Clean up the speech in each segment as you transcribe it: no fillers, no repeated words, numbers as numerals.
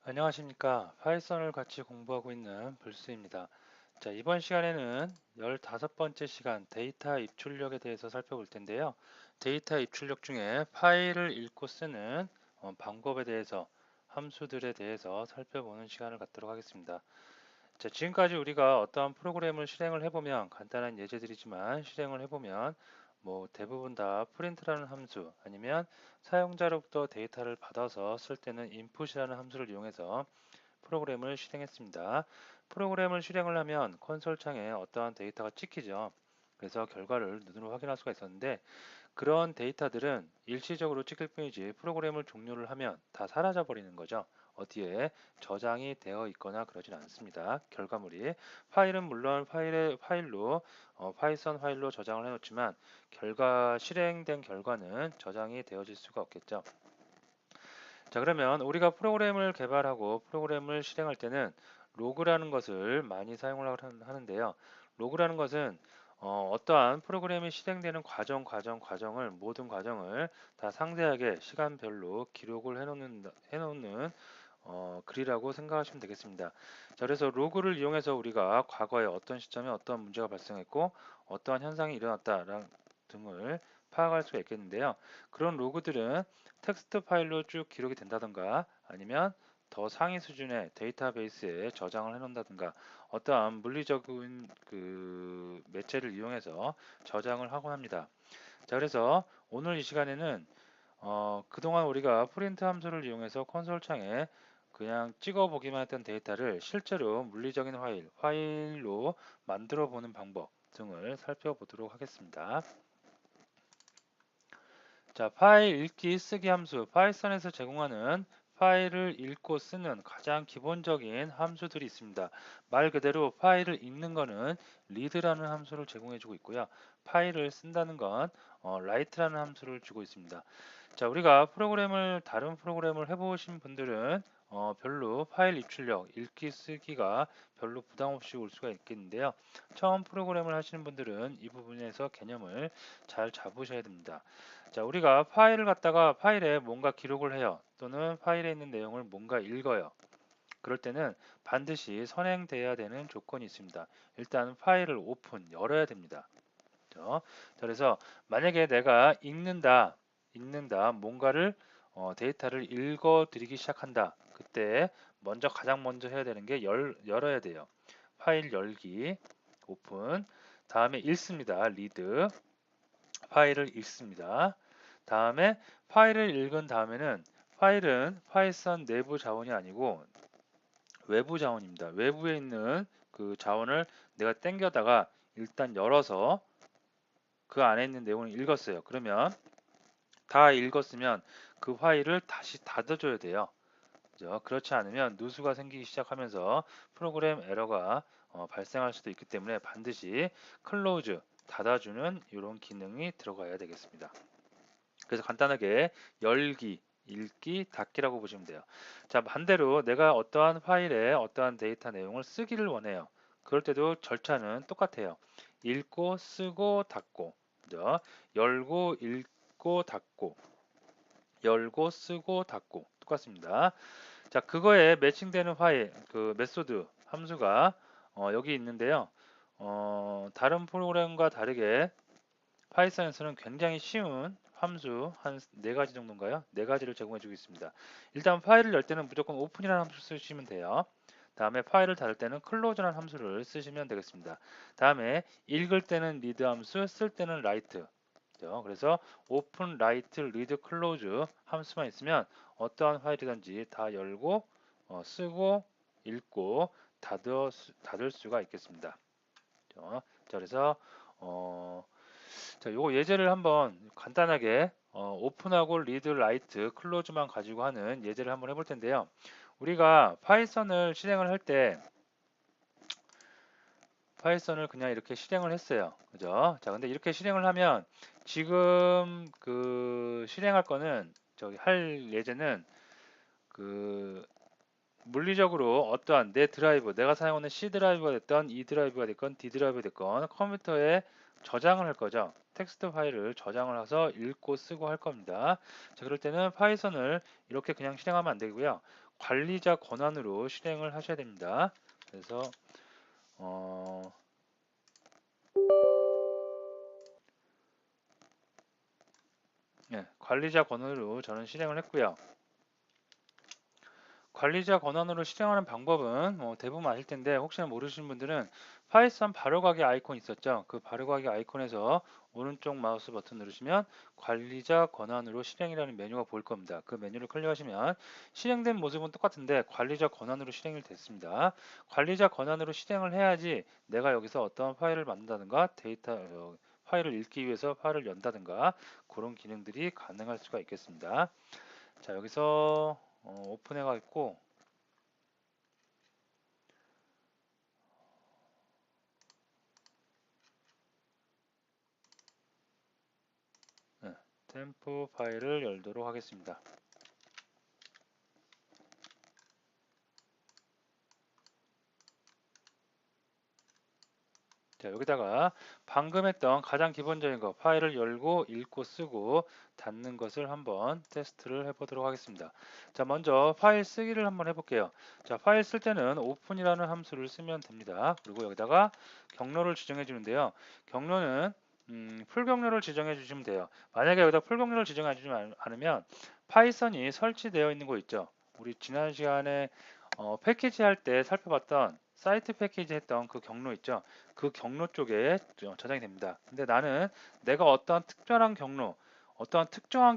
안녕하십니까. 파이썬을 같이 공부하고 있는 불스입니다. 자, 이번 시간에는 15번째 시간 데이터 입출력에 대해서 살펴볼 텐데요. 데이터 입출력 중에 파일을 읽고 쓰는 방법에 대해서 함수들에 대해서 살펴보는 시간을 갖도록 하겠습니다. 자, 지금까지 우리가 어떠한 프로그램을 실행을 해보면 간단한 예제들이지만 실행을 해보면 대부분 다 프린트라는 함수 아니면 사용자로부터 데이터를 받아서 쓸 때는 input이라는 함수를 이용해서 프로그램을 실행했습니다. 프로그램을 실행을 하면 콘솔 창에 어떠한 데이터가 찍히죠. 그래서 결과를 눈으로 확인할 수가 있었는데 그런 데이터들은 일시적으로 찍힐 뿐이지 프로그램을 종료를 하면 다 사라져 버리는 거죠. 어디에 저장이 되어 있거나 그러진 않습니다. 결과물이 파일은 물론 파일로 파이썬 파일로 저장을 해놓지만 실행된 결과는 저장이 되어질 수가 없겠죠. 자, 그러면 우리가 프로그램을 개발하고 프로그램을 실행할 때는 로그라는 것을 많이 사용을 하는데요. 로그라는 것은 떠한 프로그램이 실행되는 과정을 모든 과정을 다 상세하게 시간별로 기록을 해놓는 글이라고 생각하시면 되겠습니다. 자, 그래서 로그를 이용해서 우리가 과거에 어떤 시점에 어떤 문제가 발생했고 어떠한 현상이 일어났다 등을 파악할 수가 있겠는데요. 그런 로그들은 텍스트 파일로 쭉 기록이 된다던가 아니면 더 상위 수준의 데이터베이스에 저장을 해놓는다든가 어떠한 물리적인 그 매체를 이용해서 저장을 하곤 합니다. 자, 그래서 오늘 이 시간에는 그동안 우리가 프린트 함수를 이용해서 콘솔 창에 그냥 찍어 보기만 했던 데이터를 실제로 물리적인 파일로 만들어 보는 방법 등을 살펴보도록 하겠습니다. 자, 파일 읽기 쓰기 함수, 파이썬에서 제공하는 파일을 읽고 쓰는 가장 기본적인 함수들이 있습니다. 말 그대로 파일을 읽는 거는 read라는 함수를 제공해주고 있고요. 파일을 쓴다는 건 write라는 함수를 주고 있습니다. 자, 우리가 다른 프로그램을 해보신 분들은 별로 파일 입출력, 읽기, 쓰기가 별로 부담 없이 올 수가 있겠는데요. 처음 프로그램을 하시는 분들은 이 부분에서 개념을 잘 잡으셔야 됩니다. 자, 우리가 파일을 갖다가 파일에 뭔가 기록을 해요. 또는 파일에 있는 내용을 뭔가 읽어요. 그럴 때는 반드시 선행돼야 되는 조건이 있습니다. 일단 파일을 열어야 됩니다. 그죠? 자, 그래서 만약에 내가 뭔가를 데이터를 읽어드리기 시작한다. 그때 가장 먼저 해야 되는 게 열어야 돼요. 파일 열기, 오픈, 다음에 읽습니다. 리드, 파일을 읽습니다. 다음에 파일을 읽은 다음에는 파일은 파이썬 내부 자원이 아니고 외부 자원입니다. 외부에 있는 그 자원을 내가 땡겨다가 일단 열어서 그 안에 있는 내용을 읽었어요. 그러면 다 읽었으면 그 파일을 다시 닫아줘야 돼요. 그죠? 그렇지 않으면 누수가 생기기 시작하면서 프로그램 에러가 발생할 수도 있기 때문에 반드시 클로즈 닫아주는 이런 기능이 들어가야 되겠습니다. 그래서 간단하게 열기, 읽기, 닫기라고 보시면 돼요. 자, 반대로 내가 어떠한 파일에 어떠한 데이터 내용을 쓰기를 원해요. 그럴 때도 절차는 똑같아요. 읽고, 쓰고, 닫고, 그죠? 열고, 읽고, 닫고, 열고, 쓰고, 닫고 똑같습니다. 자, 그거에 매칭되는 그 메소드 함수가 여기 있는데요. 다른 프로그램과 다르게 파이썬에서는 굉장히 쉬운 함수 한 네 가지 정도인가요? 네 가지를 제공해 주고 있습니다. 일단 파일을 열 때는 무조건 오픈이라는 함수 쓰시면 돼요. 다음에 파일을 닫을 때는 클로즈라는 함수를 쓰시면 되겠습니다. 다음에 읽을 때는 리드 함수, 쓸 때는 라이트. 그래서 오픈, 라이트, 리드, 클로즈 함수만 있으면 어떠한 파일이든지 다 열고 쓰고 읽고 닫을 수가 있겠습니다. 자, 그래서 어, 자, 요거 예제를 한번 간단하게 오픈하고 리드, 라이트, 클로즈만 가지고 하는 예제를 한번 해볼 텐데요. 우리가 파이썬을 실행을 할 때 파이썬을 그냥 이렇게 실행을 했어요. 그죠? 자, 근데 이렇게 실행을 하면 지금 그 실행할 거는 할 예제는 그 물리적으로 어떠한 내 드라이브, 내가 사용하는 C 드라이브가 됐던 E 드라이브가 됐건 D 드라이브가 됐건 컴퓨터에 저장을 할 거죠. 텍스트 파일을 저장을 해서 읽고 쓰고 할 겁니다. 자, 그럴 때는 파이썬을 이렇게 그냥 실행하면 안 되고요. 관리자 권한으로 실행을 하셔야 됩니다. 그래서 관리자 권한으로 저는 실행을 했고요. 관리자 권한으로 실행하는 방법은 대부분 아실 텐데 혹시나 모르시는 분들은 파이썬 바로가기 아이콘 있었죠. 그 바로가기 아이콘에서 오른쪽 마우스 버튼 누르시면 관리자 권한으로 실행이라는 메뉴가 보일 겁니다. 그 메뉴를 클릭하시면 실행된 모습은 똑같은데 관리자 권한으로 실행이 됐습니다. 관리자 권한으로 실행을 해야지 내가 여기서 어떤 파일을 만든다든가 파일을 읽기 위해서 파일을 연다든가 그런 기능들이 가능할 수가 있겠습니다. 자, 여기서 오픈해가 있고 템프 파일을 열도록 하겠습니다. 자, 여기다가 방금 했던 가장 기본적인 거 파일을 열고 읽고 쓰고 닫는 것을 한번 테스트를 해보도록 하겠습니다. 자, 먼저 파일 쓰기를 한번 해볼게요. 자, 파일 쓸 때는 오픈이라는 함수를 쓰면 됩니다. 그리고 여기다가 경로를 지정해 주는데요. 경로는 풀 경로를 지정해 주시면 돼요. 만약에 여기다 풀 경로를 지정해 주지 않으면 파이썬이 설치되어 있는 거 있죠. 우리 지난 시간에 패키지 할 때 살펴봤던 사이트 패키지 했던 그 경로 있죠. 그 경로 쪽에 저장이 됩니다. 근데 나는 내가 어떠한 특정한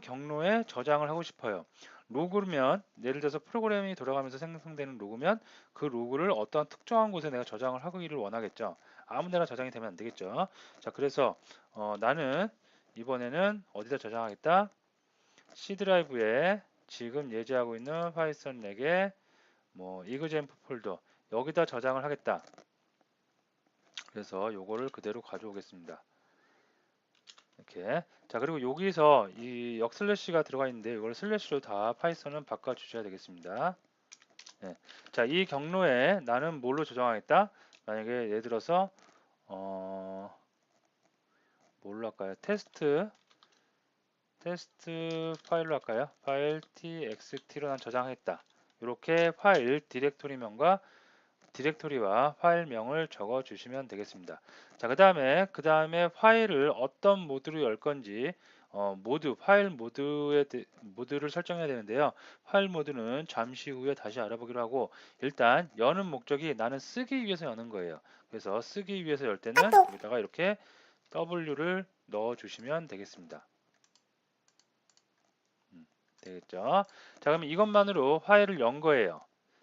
경로에 저장을 하고 싶어요. 로그면 예를 들어서 프로그램이 돌아가면서 생성되는 로그면 그 로그를 어떠한 특정한 곳에 내가 저장을 하기를 원하겠죠. 아무 데나 저장이 되면 안 되겠죠. 자, 그래서 나는 이번에는 어디다 저장하겠다? C 드라이브에 지금 예제하고 있는 파이썬 렉에 이그젠프 폴더 여기다 저장을 하겠다. 그래서 요거를 그대로 가져오겠습니다. 이렇게. 자, 그리고 여기서 이 역슬래시가 들어가 있는데 이걸 슬래시로 다 파이썬은 바꿔 주셔야 되겠습니다. 네. 자, 이 경로에 나는 뭘로 저장하겠다? 만약에 예를 들어서 뭘로 할까요? 테스트 파일로 할까요? 파일 txt로 난 저장했다. 이렇게 파일 디렉토리와 파일명을 적어 주시면 되겠습니다. 자, 그 다음에 파일을 어떤 모드로 열 건지 파일 모드를 설정해야 되는데요. 파일 모드는 잠시 후에 다시 알아보기로 하고 일단 여는 목적이 나는 쓰기 위해서 여는 거예요. 그래서 쓰기 위해서 열 때는 여기다가 이렇게 W를 넣어 주시면 되겠습니다. 되겠죠? 자, 그럼 이것만으로 파일을 연 거예요.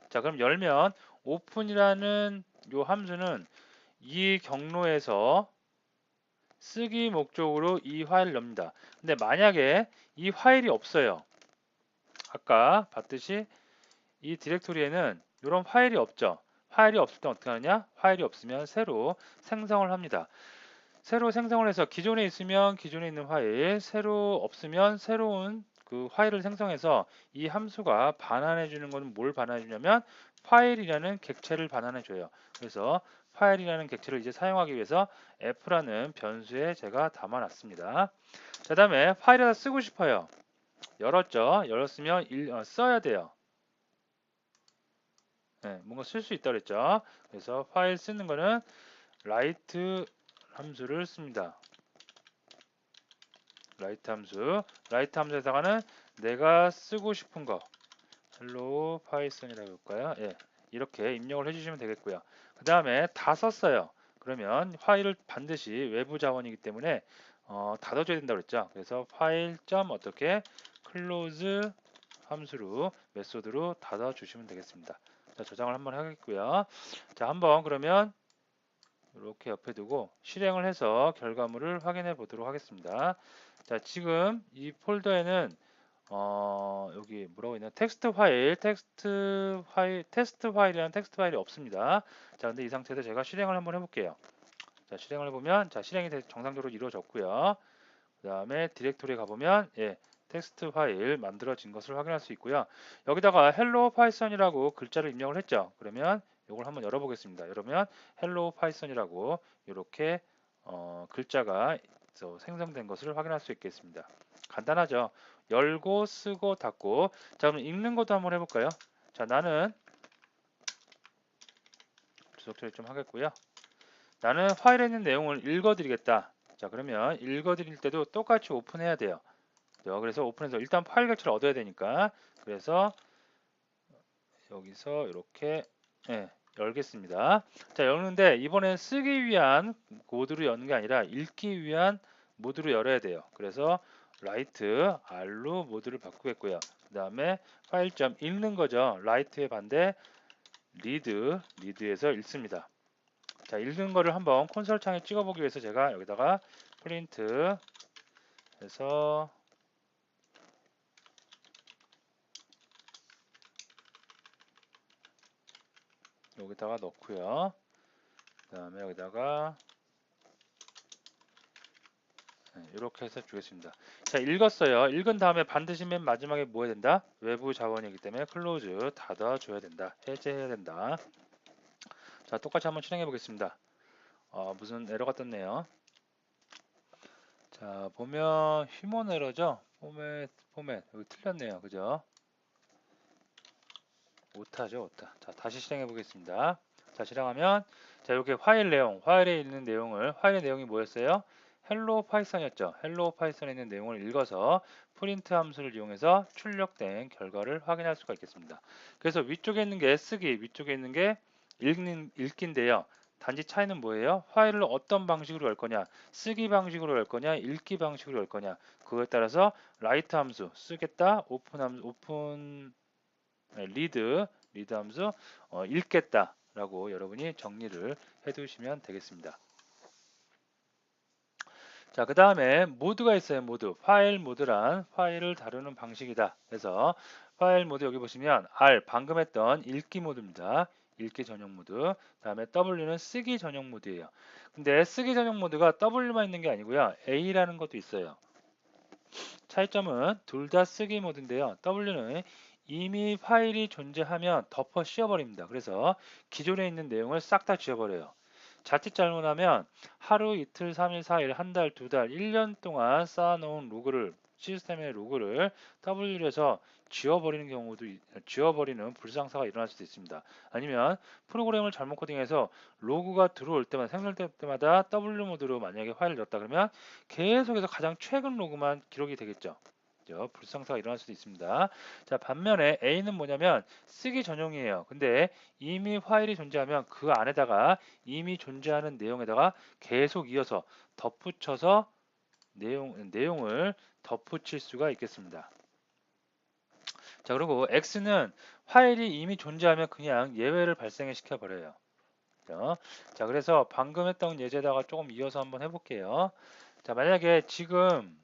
자, 그럼 열면 오픈이라는 요 함수는 이 경로에서 쓰기 목적으로 이 파일을 엽니다. 근데 만약에 이 파일이 없어요. 아까 봤듯이 이 디렉토리에는 이런 파일이 없죠. 파일이 없을 때 어떻게 하느냐? 파일이 없으면 새로 생성을 합니다. 새로 생성을 해서 기존에 있으면 기존에 있는 파일, 새로 없으면 새로운 그 파일을 생성해서 이 함수가 반환해 주는 것은 뭘 반환해 주냐면 파일이라는 객체를 반환해 줘요. 그래서 파일이라는 객체를 이제 사용하기 위해서 f라는 변수에 제가 담아 놨습니다. 자, 그다음에 파일을 쓰고 싶어요. 열었죠. 열었으면 써야 돼요. 네, 뭔가 쓸 수 있다 그랬죠. 그래서 파일 쓰는 거는 write 함수를 씁니다. 라이트 함수에다가는 내가 쓰고 싶은 거 hello python이라고 할까요? 예, 이렇게 입력을 해주시면 되겠고요. 그 다음에 다 썼어요. 그러면 파일을 반드시 외부 자원이기 때문에 닫아줘야 된다고 그랬죠. 그래서 파일 점 어떻게 close 함수로 메소드로 닫아주시면 되겠습니다. 자, 저장을 한번 하겠고요. 자, 한번 그러면 이렇게 옆에 두고 실행을 해서 결과물을 확인해 보도록 하겠습니다. 자, 지금 이 폴더에는 여기 뭐라고 있나 테스트 파일이라는 텍스트 파일이 없습니다. 자, 근데 이 상태에서 제가 실행을 한번 해볼게요. 자, 실행을 해보면 자, 실행이 정상적으로 이루어졌고요. 그 다음에 디렉토리에 가보면 텍스트 파일 만들어진 것을 확인할 수 있고요. 여기다가 hello python이라고 글자를 입력을 했죠. 그러면 이걸 한번 열어보겠습니다. 여러면 hello python이라고 이렇게 글자가 생성된 것을 확인할 수 있겠습니다. 간단하죠. 열고 쓰고 닫고. 자, 그럼 읽는 것도 한번 해볼까요? 자, 나는 주석 처리 좀 하겠고요. 나는 파일에 있는 내용을 읽어드리겠다. 자, 그러면 읽어드릴 때도 똑같이 오픈해야 돼요. 그래서 오픈해서 일단 파일 객체를 얻어야 되니까 그래서 여기서 이렇게 열겠습니다. 자, 열는데 이번엔 쓰기 위한 모드로 여는 게 아니라 읽기 위한 모드로 열어야 돼요. 그래서 라이트 R로 모드를 바꾸겠고요. 그 다음에 파일점 읽는 거죠. 라이트의 반대 리드에서 읽습니다. 자, 읽는 거를 한번 콘솔 창에 찍어보기 위해서 제가 여기다가 프린트 해서 여기다가 넣고요. 그 다음에 여기다가 이렇게 해서 주겠습니다. 자, 읽었어요. 읽은 다음에 반드시 맨 마지막에 뭐 해야 된다? 외부 자원이기 때문에 클로즈 닫아줘야 된다. 해제해야 된다. 자, 똑같이 한번 실행해 보겠습니다. 무슨 에러가 떴네요. 자, 보면 휴먼 에러죠? 포맷 여기 틀렸네요. 그죠? 오타죠, 오타. 자, 다시 실행해 보겠습니다. 자, 실행하면 자, 이렇게 파일에 있는 내용을 파일의 내용이 뭐였어요? 헬로 파이썬이었죠. 헬로 파이썬에 있는 내용을 읽어서 프린트 함수를 이용해서 출력된 결과를 확인할 수가 있겠습니다. 그래서 위쪽에 있는 게 쓰기, 위쪽에 있는 게 읽기인데요. 단지 차이는 뭐예요? 파일을 어떤 방식으로 열 거냐, 쓰기 방식으로 열 거냐, 읽기 방식으로 열 거냐, 그거에 따라서 라이트 함수 쓰겠다, 오픈 리드 함수 읽겠다라고 여러분이 정리를 해두시면 되겠습니다. 자, 그 다음에 모드가 있어요. 파일 모드란 파일을 다루는 방식이다. 그래서 파일 모드 여기 보시면 R 방금 했던 읽기 모드입니다. 읽기 전용 모드. 그 다음에 W는 쓰기 전용 모드예요. 근데 쓰기 전용 모드가 W만 있는 게 아니고요. A라는 것도 있어요. 차이점은 둘 다 쓰기 모드인데요. W는 이미 파일이 존재하면 덮어 씌워버립니다. 그래서 기존에 있는 내용을 싹 다 지워버려요. 자칫 잘못하면 하루, 이틀, 3일, 4일, 한 달, 두 달, 1년 동안 쌓아놓은 시스템의 로그를 W에서 지워버리는 불상사가 일어날 수도 있습니다. 아니면 프로그램을 잘못 코딩해서 로그가 들어올 때마다 생성될 때마다 W 모드로 만약에 파일을 넣었다 그러면 계속해서 가장 최근 로그만 기록이 되겠죠. 불상사가 일어날 수도 있습니다. 자, 반면에 A는 뭐냐면 쓰기 전용이에요. 근데 이미 파일이 존재하면 그 안에다가 이미 존재하는 내용에다가 계속 이어서 덧붙여서 내용을 덧붙일 수가 있겠습니다. 자, 그리고 X는 파일이 이미 존재하면 그냥 예외를 발생해 시켜 버려요. 자, 그래서 방금 했던 예제다가 조금 이어서 한번 해볼게요. 자, 만약에 지금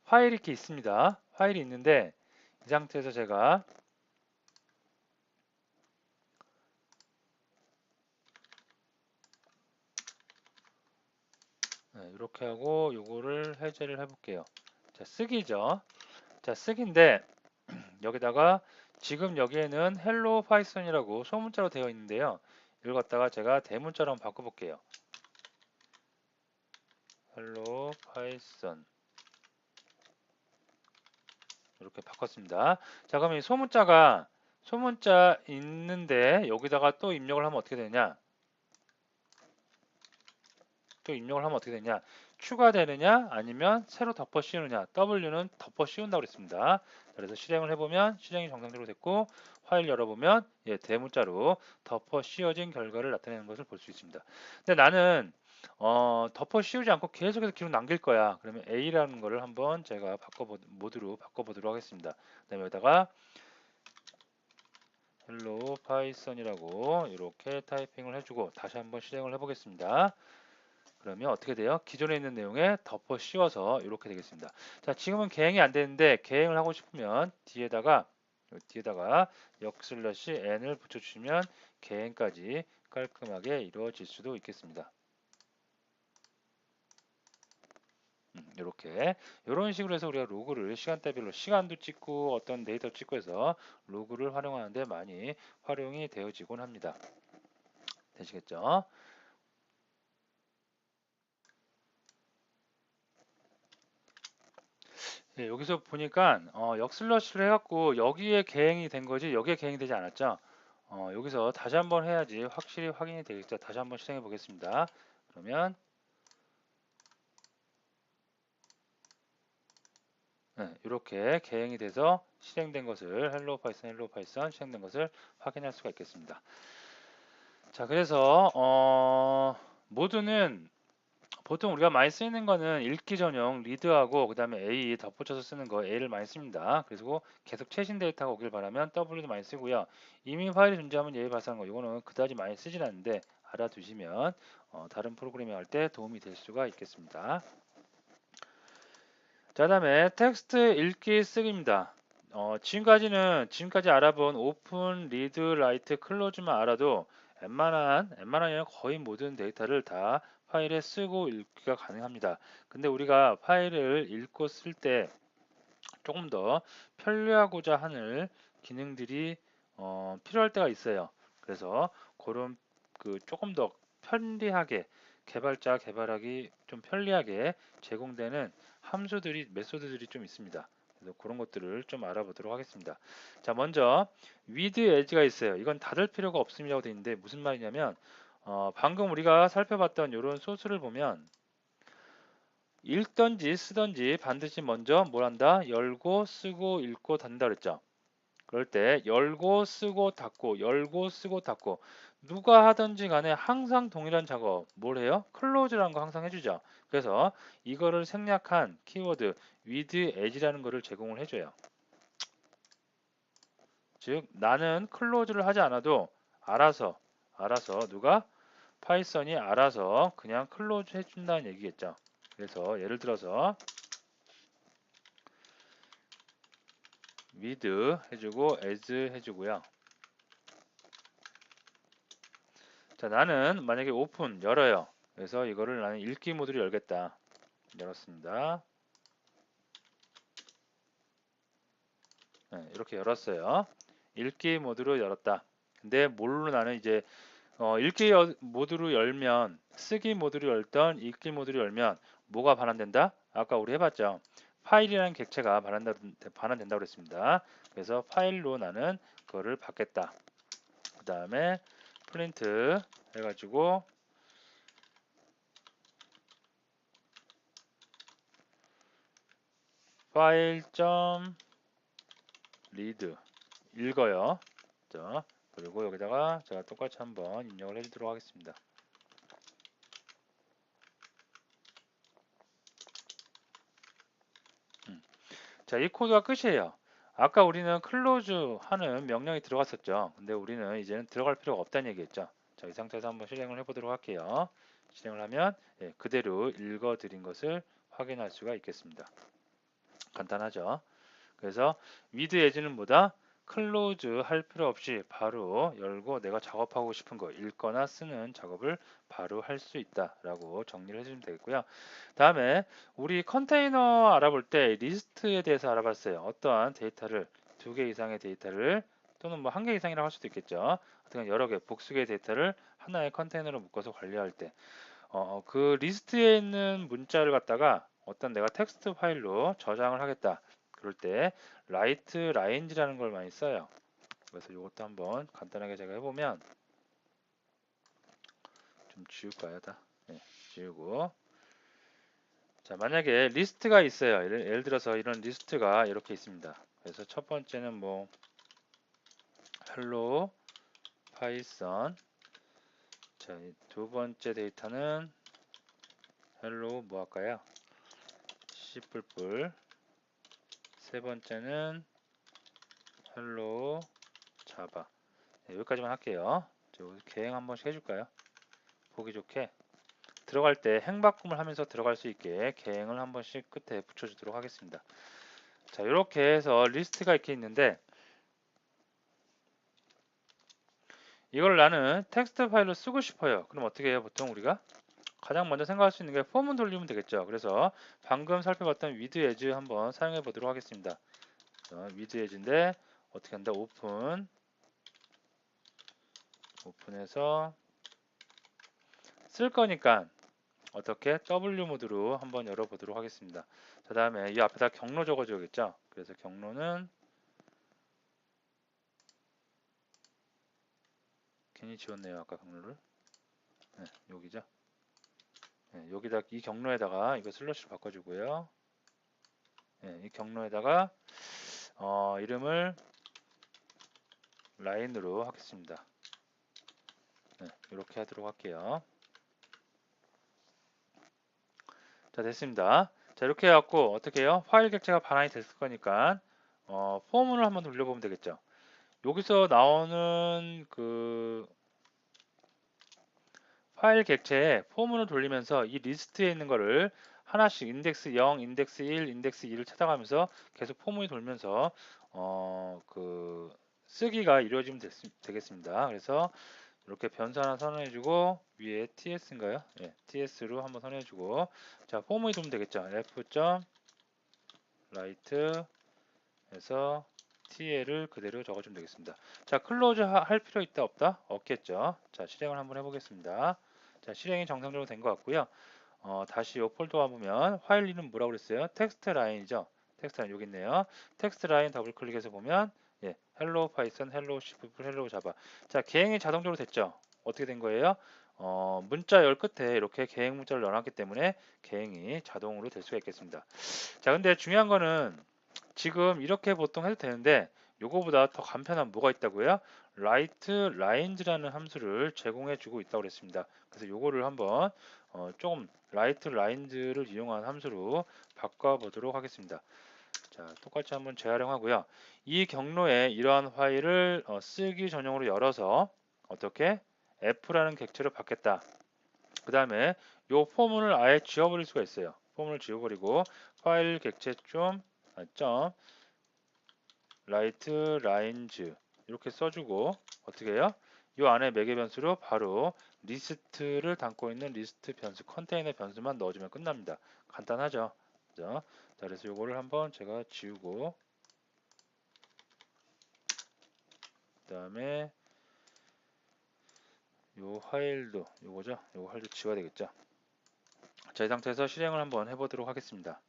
파일이 이렇게 있습니다. 파일이 있는데 이 상태에서 제가 이렇게 하고 요거를 해제를 해볼게요. 자, 쓰기죠. 자, 쓰기인데 여기다가 지금 여기에는 헬로 파이썬이라고 소문자로 되어 있는데요. 이걸 갖다가 제가 대문자로 한번 바꿔볼게요. 헬로 파이썬 이렇게 바꿨습니다. 자, 그럼 이 소문자 있는데 여기다가 또 입력을 하면 어떻게 되냐? 추가되느냐 아니면 새로 덮어 씌우느냐. W는 덮어 씌운다고 그랬습니다. 그래서 실행을 해보면 실행이 정상적으로 됐고 파일 열어보면 대문자로 덮어 씌워진 결과를 나타내는 것을 볼 수 있습니다. 근데 나는 덮어 씌우지 않고 계속해서 기록 남길 거야. 그러면 A라는 거를 한번 제가 모드로 바꿔보도록 하겠습니다. 그 다음에 여기다가 헬로 파이썬이라고 이렇게 타이핑을 해주고 다시 한번 실행을 해보겠습니다. 그러면 어떻게 돼요? 기존에 있는 내용에 덮어 씌워서 이렇게 되겠습니다. 자, 지금은 개행이 안 되는데 개행을 하고 싶으면 뒤에다가 역슬래시 n을 붙여주시면 개행까지 깔끔하게 이루어질 수도 있겠습니다. 이렇게 이런 식으로 해서 우리가 로그를 시간대별로 시간도 찍고 어떤 데이터 찍고 해서 로그를 활용하는데 많이 활용이 되어지곤 합니다. 되시겠죠? 예, 여기서 보니까 역슬러시를 해갖고 여기에 개행이 된 거지 여기에 개행이 되지 않았죠. 여기서 다시 한번 해야지 확실히 확인이 되겠죠. 다시 한번 실행해 보겠습니다. 그러면 네, 이렇게 개행이 돼서 실행된 것을 헬로 파이썬 헬로 파이썬 실행된 것을 확인할 수가 있겠습니다. 자, 그래서 모두는 보통 우리가 많이 쓰이는 거는 읽기 전용 리드하고 그 다음에 A 덧붙여서 쓰는 거 A를 많이 씁니다. 그리고 계속 최신 데이터가 오길 바라면 W도 많이 쓰고요. 이미 파일이 존재하면 얘 발생한 거 이거는 그다지 많이 쓰진 않는데 알아두시면 다른 프로그래밍 할 때 도움이 될 수가 있겠습니다. 자, 다음에 텍스트 읽기 쓰기입니다. 지금까지 알아본 오픈, 리드, 라이트, 클로즈만 알아도 웬만하면 거의 모든 데이터를 다 파일에 쓰고 읽기가 가능합니다. 근데 우리가 파일을 읽고 쓸 때 조금 더 편리하고자 하는 기능들이 필요할 때가 있어요. 그래서 그런 그 조금 더 편리하게 개발자 개발하기 좀 편리하게 제공되는 함수들이 메소드들이 좀 있습니다. 그래서 그런 것들을 좀 알아보도록 하겠습니다. 자, 먼저 with edge가 있어요. 이건 닫을 필요가 없음이라고 되어 있는데 무슨 말이냐면 방금 우리가 살펴봤던 이런 소스를 보면 읽던지 쓰던지 반드시 먼저 뭘 한다? 열고 쓰고 읽고 닫는다 그랬죠. 그럴 때 열고 쓰고 닫고 열고 쓰고 닫고 누가 하든지 간에 항상 동일한 작업 뭘 해요? 클로즈라는 거 항상 해주죠. 그래서 이거를 생략한 키워드 with as라는 거를 제공을 해줘요. 즉 나는 클로즈를 하지 않아도 알아서 누가 파이썬이 알아서 그냥 클로즈 해준다는 얘기겠죠. 그래서 예를 들어서 with 해주고 as 해주고요. 자, 나는 만약에 오픈 열어요. 그래서 이거를 나는 읽기 모드로 열겠다. 열었습니다. 네, 이렇게 열었어요. 읽기 모드로 열었다. 근데 뭘로 나는 이제 읽기 모드로 열면 쓰기 모드로 열던 읽기 모드로 열면 뭐가 반환된다? 아까 우리 해봤죠. 파일이라는 객체가 반환된다고 그랬습니다. 그래서 파일로 나는 그거를 받겠다. 그 다음에 프린트 해가지고 파일 점 리드 읽어요. 자, 그리고 여기다가 제가 똑같이 한번 입력을 해주도록 하겠습니다. 자, 이 코드가 끝이에요. 아까 우리는 클로즈 하는 명령이 들어갔었죠. 근데 우리는 이제는 들어갈 필요가 없다는 얘기겠죠. 자, 이 상태에서 한번 실행을 해보도록 할게요. 실행을 하면 그대로 읽어드린 것을 확인할 수가 있겠습니다. 간단하죠. 그래서 with as는 뭐다? 클로즈 할 필요 없이 바로 열고 내가 작업하고 싶은 거 읽거나 쓰는 작업을 바로 할 수 있다라고 정리를 해주면 되겠고요. 다음에 우리 컨테이너 알아볼 때 리스트에 대해서 알아봤어요. 어떠한 데이터를 두 개 이상의 데이터를 또는 뭐 한 개 이상이라고 할 수도 있겠죠. 어떤 여러 개 복수의 데이터를 하나의 컨테이너로 묶어서 관리할 때 그 리스트에 있는 문자를 갖다가 어떤 내가 텍스트 파일로 저장을 하겠다. 그럴 때 write lines라는 걸 많이 써요. 그래서 이것도 한번 간단하게 제가 해보면 좀 지울까요? 다 네, 지우고 자, 만약에 리스트가 있어요. 예를 들어서 이런 리스트가 이렇게 있습니다. 그래서 첫 번째는 뭐 hello python 자, 두 번째 데이터는 hello 뭐 할까요? C++ 세 번째는 hello java 네, 여기까지만 할게요. 계행 한 번씩 해줄까요? 보기 좋게 들어갈 때 행바꿈을 하면서 들어갈 수 있게 계행을 한 번씩 끝에 붙여주도록 하겠습니다. 자, 이렇게 해서 리스트가 이렇게 있는데 이걸 나는 텍스트 파일로 쓰고 싶어요. 그럼 어떻게 해요? 보통 우리가 가장 먼저 생각할 수 있는 게 폼을 돌리면 되겠죠. 그래서 방금 살펴봤던 with as 한번 사용해 보도록 하겠습니다. with as인데 어떻게 한다? 오픈해서 쓸 거니까 어떻게 W 모드로 한번 열어보도록 하겠습니다. 그 다음에 이 앞에다 경로 적어줘야겠죠. 그래서 경로는 괜히 지웠네요. 아까 경로를. 네, 여기죠. 네, 여기다 이 경로에다가 이거 슬러시로 바꿔주고요. 네, 이 경로에다가 이름을 라인으로 하겠습니다. 네, 이렇게 하도록 할게요. 자, 됐습니다. 자, 이렇게 해갖고 어떻게 해요? 파일 객체가 반환이 됐을 거니까 폼을 한번 돌려보면 되겠죠. 여기서 나오는 그 파일 객체에 폼을 돌리면서 이 리스트에 있는 거를 하나씩 인덱스 0, 인덱스 1, 인덱스 2를 찾아가면서 계속 폼이 돌면서 그 쓰기가 이루어지면 되겠습니다. 그래서 이렇게 변수 하나 선언해주고 위에 ts인가요? 예, ts로 한번 선언해주고 자 폼이 돌면 되겠죠. f.write 해서 tl을 그대로 적어주면 되겠습니다. 자 클로즈 할 필요 있다 없다? 없겠죠. 자 실행을 한번 해보겠습니다. 자 실행이 정상적으로 된 것 같고요. 다시 이 폴더 와보면 파일 이름 뭐라고 그랬어요? 텍스트 라인이죠. 텍스트 라인 여기 있네요. 텍스트 라인 더블 클릭해서 보면 예, 헬로 파이썬, 헬로 C++, 헬로 자바. 자 개행이 자동적으로 됐죠. 어떻게 된 거예요? 문자 열 끝에 이렇게 개행 문자를 넣어놨기 때문에 개행이 자동으로 될 수가 있겠습니다. 자 근데 중요한 거는 지금 이렇게 보통 해도 되는데 요거보다 더 간편한 뭐가 있다고요? write lines라는 함수를 제공해 주고 있다고 그랬습니다. 그래서 요거를 한번 조금 write lines를 이용한 함수로 바꿔 보도록 하겠습니다. 자, 똑같이 한번 재활용하고요. 이 경로에 이러한 파일을 쓰기 전용으로 열어서 어떻게 f라는 객체로 받겠다. 그 다음에 요 포문을 아예 지워버릴 수가 있어요. 포문을 지워버리고 파일 객체 점 write lines 이렇게 써주고 어떻게 해요? 이 안에 매개 변수로 바로 리스트를 담고 있는 리스트 변수 컨테이너 변수만 넣어주면 끝납니다. 간단하죠? 그죠? 자, 그래서 요거를 한번 제가 지우고 그 다음에 요 파일도 요거죠? 요거 파일도 지워야 되겠죠? 자, 이 상태에서 실행을 한번 해보도록 하겠습니다.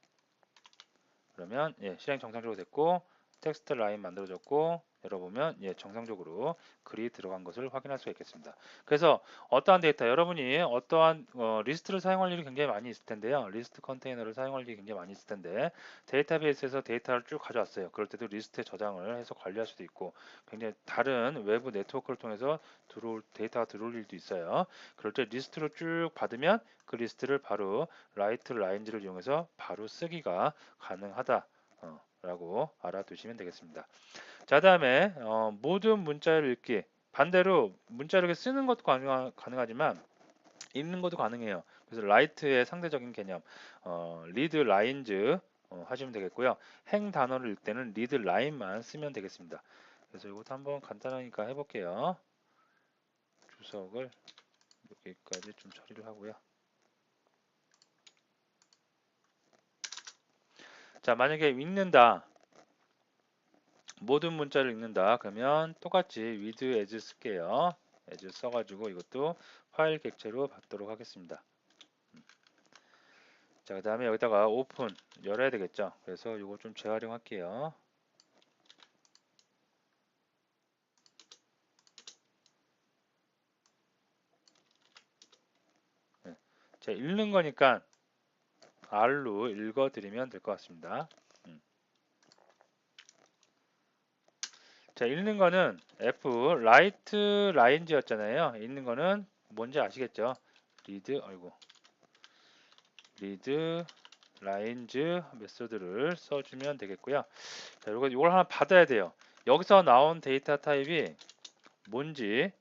그러면 예, 실행 정상적으로 됐고 텍스트 라인 만들어졌고 열어보면 예, 정상적으로 글이 들어간 것을 확인할 수가 있겠습니다. 그래서 어떠한 데이터 여러분이 어떠한 리스트를 사용할 일이 굉장히 많이 있을 텐데요. 리스트 컨테이너를 사용할 일이 굉장히 많이 있을 텐데 데이터베이스에서 데이터를 쭉 가져왔어요. 그럴 때도 리스트에 저장을 해서 관리할 수도 있고 굉장히 다른 외부 네트워크를 통해서 데이터가 들어올 일도 있어요. 그럴 때 리스트로 쭉 받으면 그 리스트를 바로 라이트 라인즈를 이용해서 바로 쓰기가 가능하다 라고 알아두시면 되겠습니다. 자 다음에 모든 문자를 읽기 반대로 문자를 이렇게 쓰는 것도 가능하지만 읽는 것도 가능해요. 그래서 라이트의 상대적인 개념 리드 라인즈 하시면 되겠고요. 행 단어를 읽을 때는 리드 라인만 쓰면 되겠습니다. 그래서 이것도 한번 간단하니까 해볼게요. 주석을 여기까지 좀 처리를 하고요. 자 만약에 읽는다 모든 문자를 읽는다 그러면 똑같이 with as 쓸게요. as 써가지고 이것도 파일 객체로 받도록 하겠습니다. 자, 그 다음에 여기다가 오픈 열어야 되겠죠. 그래서 이거 좀 재활용할게요. 네. 자, 읽는 거니까 R로 읽어드리면 될 것 같습니다. 자, 읽는 거는 F write lines였잖아요. 읽는 거는 뭔지 아시겠죠? read lines 메소드를 써주면 되겠고요. 자, 이걸 하나 받아야 돼요. 여기서 나온 데이터 타입이 뭔지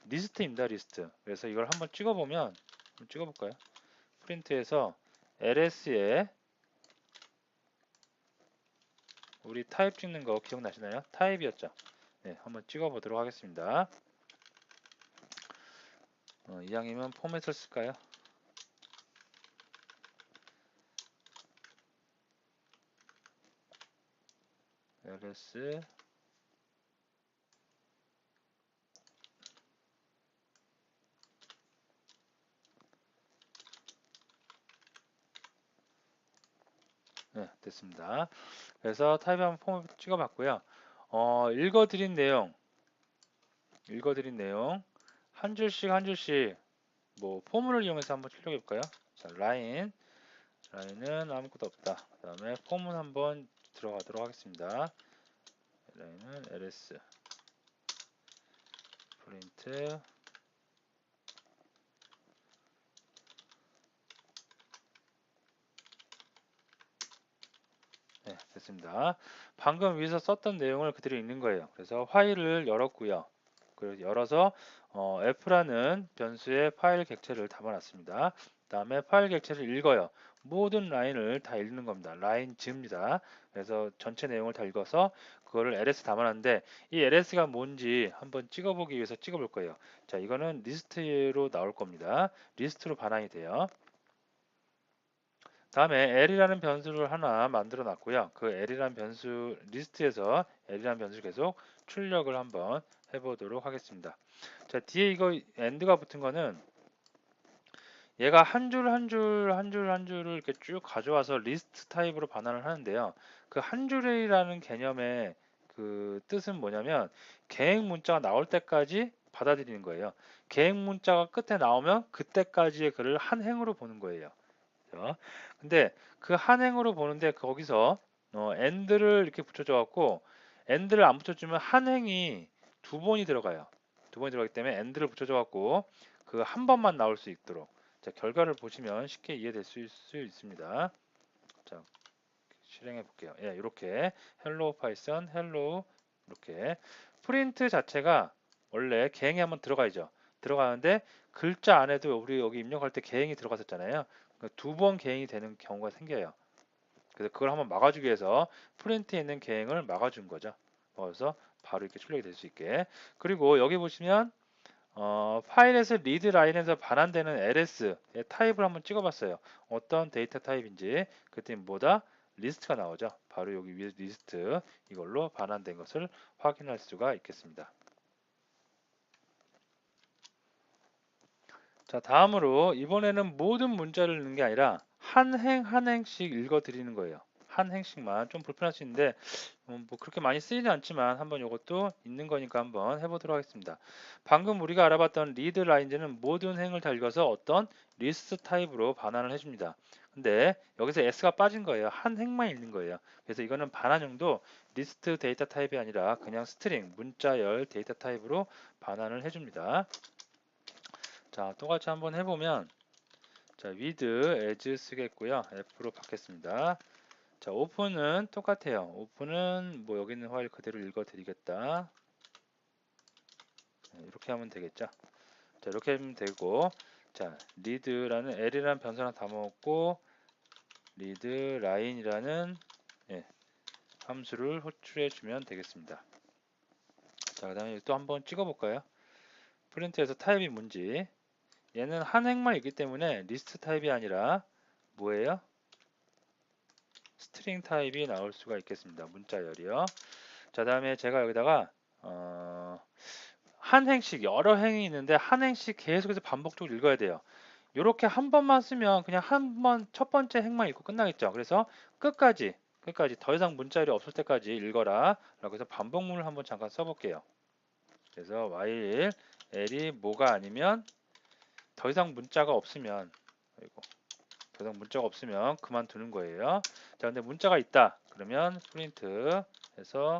리스트입니다. 리스트. 그래서 이걸 한번 찍어보면 찍어볼까요? 프린트해서 ls에 우리 타입 찍는 거 기억나시나요? 타입이었죠. 네, 한번 찍어보도록 하겠습니다. 이왕이면 포맷을 쓸까요? ls 네, 됐습니다. 그래서 타입 한번 폼을 찍어봤고요. 읽어드린 내용 한 줄씩 한 줄씩 뭐 포문을 이용해서 한번 출력해 볼까요? 자, 라인은 아무것도 없다. 그 다음에 포문 한번 들어가도록 하겠습니다. 라인은 ls 프린트. 네, 됐습니다. 방금 위에서 썼던 내용을 그대로 읽는 거예요. 그래서 파일을 열었고요. 그래서 열어서 f라는 변수의 파일 객체를 담아놨습니다. 그 다음에 파일 객체를 읽어요. 모든 라인을 다 읽는 겁니다. 라인 즈입니다. 그래서 전체 내용을 다 읽어서 그거를 ls 담아놨는데 이 ls가 뭔지 한번 찍어보기 위해서 찍어볼 거예요. 자, 이거는 리스트로 나올 겁니다. 리스트로 반환이 돼요. 다음에 L이라는 변수를 하나 만들어 놨고요. 그 L이라는 변수 리스트에서 L이라는 변수를 계속 출력을 한번 해보도록 하겠습니다. 자, 뒤에 이거 AND가 붙은 거는 얘가 한 줄 한 줄 한 줄 한 줄을 이렇게 쭉 가져와서 리스트 타입으로 반환을 하는데요. 그 한 줄이라는 개념의 그 뜻은 뭐냐면 계획 문자가 나올 때까지 받아들이는 거예요. 계획 문자가 끝에 나오면 그때까지의 글을 한 행으로 보는 거예요. 자, 근데 그 한행으로 보는데 거기서 and를 이렇게 붙여줘 갖고 and를 안 붙여주면 한행이 두 번이 들어가요. 두 번이 들어가기 때문에 and를 붙여줘 갖고 그 한 번만 나올 수 있도록. 자, 결과를 보시면 쉽게 이해될 수 있습니다. 자, 실행해 볼게요. 예, 이렇게 hello python hello 이렇게 프린트 자체가 원래 개행이 한번 들어가야죠. 들어가는데 글자 안에도 우리 여기 입력할 때 개행이 들어갔었잖아요. 그러니까 두 번 개행이 되는 경우가 생겨요. 그래서 그걸 한번 막아주기 위해서 프린트에 있는 개행을 막아준 거죠. 그래서 바로 이렇게 출력이 될 수 있게. 그리고 여기 보시면 파일에서 리드 라인에서 반환되는 LS의 타입을 한번 찍어봤어요. 어떤 데이터 타입인지. 그랬더니 뭐다? 리스트가 나오죠. 바로 여기 위에 리스트 이걸로 반환된 것을 확인할 수가 있겠습니다. 자, 다음으로 이번에는 모든 문자를 읽는 게 아니라 한 행 한 행씩 읽어 드리는 거예요. 한 행씩만 좀 불편할 수 있는데 뭐 그렇게 많이 쓰이지 않지만 한번 이것도 있는 거니까 한번 해보도록 하겠습니다. 방금 우리가 알아봤던 리드 라인즈는 모든 행을 다 읽어서 어떤 리스트 타입으로 반환을 해줍니다. 근데 여기서 s가 빠진 거예요. 한 행만 읽는 거예요. 그래서 이거는 반환형도 리스트 데이터 타입이 아니라 그냥 스트링 문자열 데이터 타입으로 반환을 해줍니다. 자, 똑같이 한번 해보면 자, with as 쓰겠고요. f로 받겠습니다. 자, 오픈은 똑같아요. 오픈은 뭐 여기 있는 파일 그대로 읽어 드리겠다. 이렇게 하면 되겠죠. 자, 이렇게 하면 되고, 자, read라는 l이라는 변수 하나 담아먹고 read line이라는 예, 함수를 호출해 주면 되겠습니다. 자, 그 다음에 또 한번 찍어볼까요? 프린트에서 타입이 뭔지. 얘는 한 행만 있기 때문에 리스트 타입이 아니라 뭐예요? 스트링 타입이 나올 수가 있겠습니다. 문자열이요. 자, 다음에 제가 여기다가 한 행씩 여러 행이 있는데 한 행씩 계속해서 반복적으로 읽어야 돼요. 이렇게 한 번만 쓰면 그냥 한 번 첫 번째 행만 읽고 끝나겠죠. 그래서 끝까지 더 이상 문자열이 없을 때까지 읽어라 라고 해서 반복문을 한번 잠깐 써볼게요. 그래서 while l이 뭐가 아니면 더 이상 문자가 없으면 더 이상 문자가 없으면 그만두는 거예요. 자, 근데 문자가 있다 그러면 프린트 해서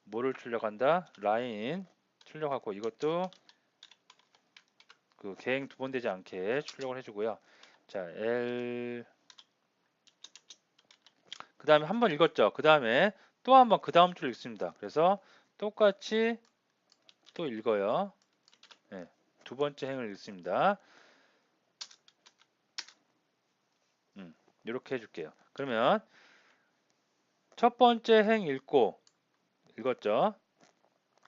뭐를 출력한다? 라인 출력하고 이것도 그 계행 두 번 되지 않게 출력을 해주고요. 자, L 그 다음에 한 번 읽었죠. 그 다음에 또 한 번 그 다음 줄 읽습니다. 그래서 똑같이 또 읽어요. 네, 두 번째 행을 읽습니다. 이렇게 해줄게요. 그러면 첫 번째 행 읽었죠.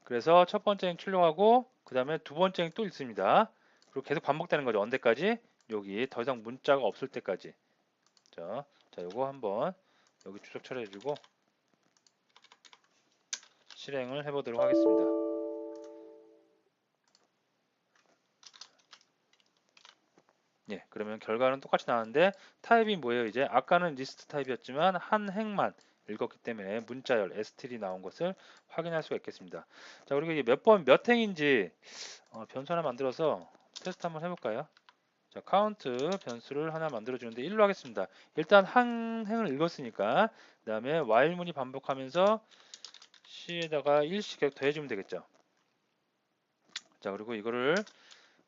그래서 첫 번째 행 출력하고 그 다음에 두 번째 행 또 읽습니다. 그리고 계속 반복되는 거죠. 언제까지? 여기 더 이상 문자가 없을 때까지. 자, 요거 한번 여기 추적 처리해주고 실행을 해보도록 하겠습니다. 예, 그러면 결과는 똑같이 나왔는데 타입이 뭐예요? 이제 아까는 리스트 타입이었지만 한 행만 읽었기 때문에 문자열 std 나온 것을 확인할 수가 있겠습니다. 자, 그리고 이게 몇 번 몇 행인지 변수 하나 만들어서 테스트 한번 해볼까요? 자, 카운트 변수를 하나 만들어 주는데 1로 하겠습니다. 일단 한 행을 읽었으니까 그 다음에 while문이 반복하면서 c에다가 1씩 계속 더해주면 되겠죠. 자, 그리고 이거를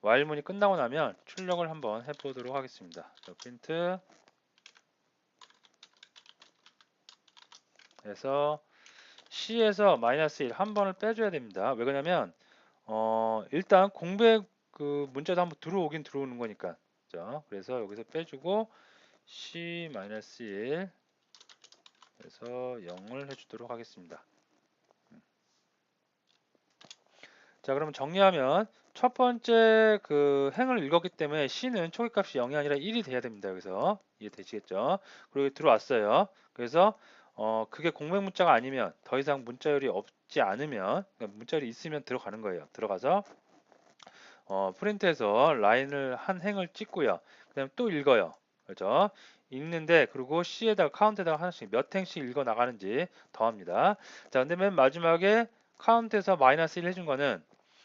while문이 끝나고 나면 출력을 한번 해보도록 하겠습니다. 자, 프린트 해서 C에서 마이너스 1 한 번을 빼줘야 됩니다. 왜 그러냐면 일단 공백 그 문자도 한번 들어오긴 들어오는 거니까. 그죠? 그래서 여기서 빼주고 C 마이너스 1 그래서 0을 해주도록 하겠습니다. 자, 그러면 정리하면 첫 번째 그 행을 읽었기 때문에 C는 초기값이 0이 아니라 1이 돼야 됩니다. 여기서 이해되시겠죠? 그리고 들어왔어요. 그래서 그게 공백 문자가 아니면 더 이상 문자열이 없지 않으면 그러니까 문자열이 있으면 들어가는 거예요. 들어가서 프린트해서 라인을 한 행을 찍고요. 그다음에 또 읽어요. 그렇죠? 읽는데 그리고 C에다가 카운트에다가 하나씩 몇 행씩 읽어 나가는지 더합니다. 자, 근데 맨 마지막에 카운트에서 마이너스 1 해준 거는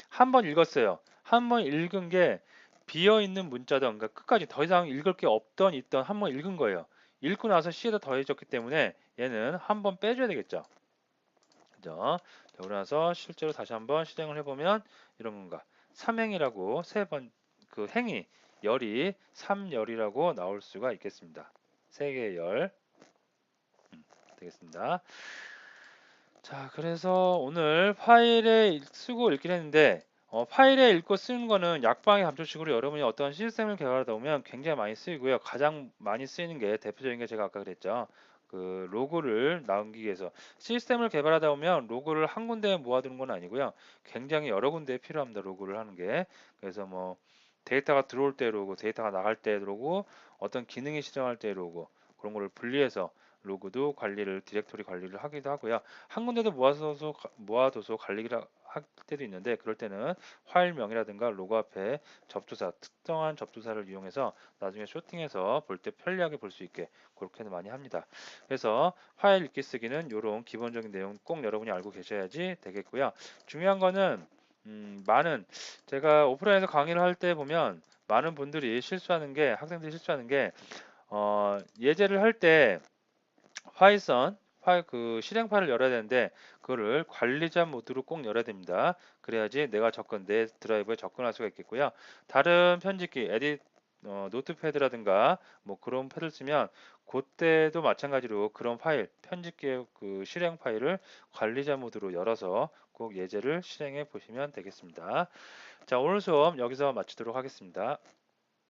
한 번 읽었어요. 한 번 읽은 게 비어 있는 문자던 그러니까 끝까지 더 이상 읽을 게 없던 있던 한 번 읽은 거예요. 읽고 나서 C에다 더해졌기 때문에 얘는 한 번 빼줘야 되겠죠. 그죠? 자, 그러고 나서 실제로 다시 한번 실행을 해보면 이런 건가. 3행이라고 세 번 그 행이 열이 3열이라고 나올 수가 있겠습니다. 세 개의 열 되겠습니다. 자, 그래서 오늘 파일에 쓰고 읽긴 했는데 파일에 읽고 쓰는 거는 약방의 감초식으로 여러분이 어떤 시스템을 개발하다 보면 굉장히 많이 쓰이고요. 가장 많이 쓰이는 게 대표적인 게 제가 아까 그랬죠. 그 로그를 남기기 위해서 시스템을 개발하다 보면 로그를 한 군데에 모아두는 건 아니고요. 굉장히 여러 군데에 필요합니다. 로그를 하는 게. 그래서 뭐 데이터가 들어올 때 로그, 데이터가 나갈 때 로그, 어떤 기능이 실행할 때 로그 그런 거를 분리해서 로그도 관리를 디렉토리 관리를 하기도 하고요. 한 군데도 모아둬서 관리를 할 때도 있는데 그럴 때는 파일명이라든가 로그 앞에 접두사 특정한 접두사를 이용해서 나중에 쇼팅해서 볼 때 편리하게 볼 수 있게 그렇게는 많이 합니다. 그래서 파일 읽기 쓰기는 이런 기본적인 내용 꼭 여러분이 알고 계셔야지 되겠고요. 중요한 거는 많은 제가 오프라인에서 강의를 할 때 보면 많은 분들이 실수하는 게 학생들이 실수하는 게 예제를 할때 파이썬 파일 그 실행 파일을 열어야 되는데 그거를 관리자 모드로 꼭 열어야 됩니다. 그래야지 내 드라이브에 접근할 수가 있겠고요. 다른 편집기 에딧 노트패드라든가 뭐 그런 패드를 쓰면 그때도 마찬가지로 그런 파일 편집기의 그 실행 파일을 관리자 모드로 열어서 꼭 예제를 실행해 보시면 되겠습니다. 자, 오늘 수업 여기서 마치도록 하겠습니다.